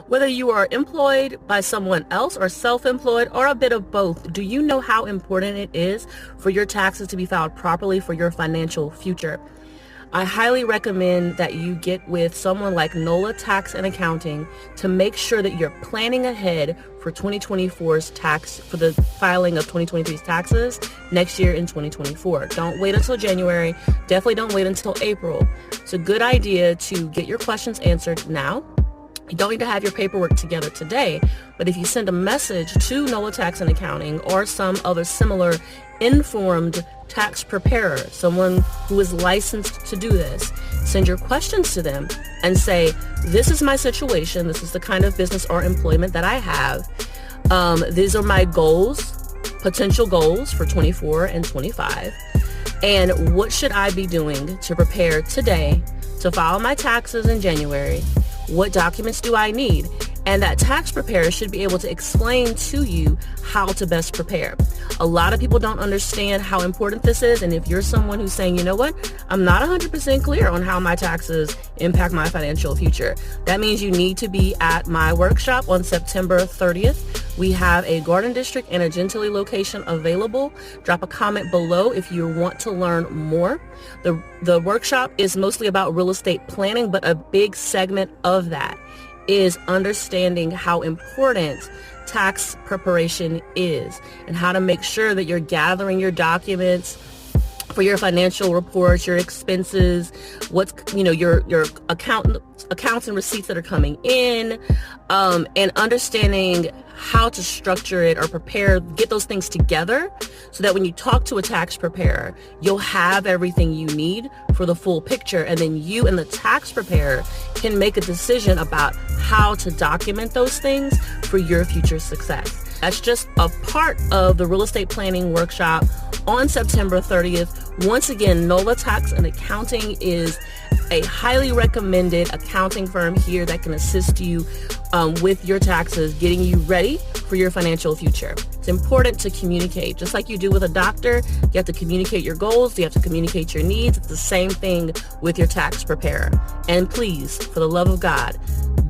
Whether you are employed by someone else or self-employed or a bit of both, do you know how important it is for your taxes to be filed properly for your financial future? I highly recommend that you get with someone like NOLA Tax and Accounting to make sure that you're planning ahead for 2024's tax, for the filing of 2023's taxes next year in 2024. Don't wait until January. Definitely don't wait until April. It's a good idea to get your questions answered now. You don't need to have your paperwork together today, but if you send a message to NOLA Tax and Accounting or some other similar informed tax preparer, someone who is licensed to do this, send your questions to them and say, this is my situation. This is the kind of business or employment that I have. These are my goals, potential goals for 24 and 25. And what should I be doing to prepare today to file my taxes in January? What documents do I need? And that tax preparer should be able to explain to you how to best prepare. A lot of people don't understand how important this is. And if you're someone who's saying, you know what, I'm not 100% clear on how my taxes impact my financial future, that means you need to be at my workshop on September 30th. We have a Garden District and a Gentilly location available. Drop a comment below if you want to learn more. The workshop is mostly about real estate planning, but a big segment of that is understanding how important tax preparation is and how to make sure that you're gathering your documents for your financial reports, your expenses, what's, your accounts and receipts that are coming in, and understanding how to structure it or prepare, get those things together so that when you talk to a tax preparer, you'll have everything you need for the full picture. And then you and the tax preparer can make a decision about how to document those things for your future success. That's just a part of the real estate planning workshop on September 30th. Once again, NOLA Tax and Accounting is a highly recommended accounting firm here that can assist you with your taxes, getting you ready for your financial future. It's important to communicate. Just like you do with a doctor, you have to communicate your goals, you have to communicate your needs. It's the same thing with your tax preparer. And please, for the love of God,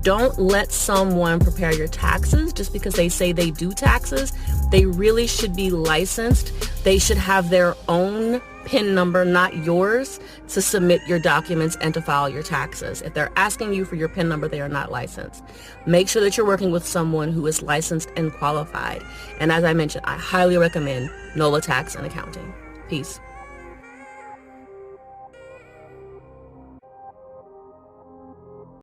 don't let someone prepare your taxes just because they say they do taxes. They really should be licensed. They should have their own PIN number, not yours, to submit your documents and to file your taxes. If they're asking you for your PIN number, they are not licensed. Make sure that you're working with someone who is licensed and qualified. And as I mentioned, I highly recommend NOLA Tax and Accounting. Peace.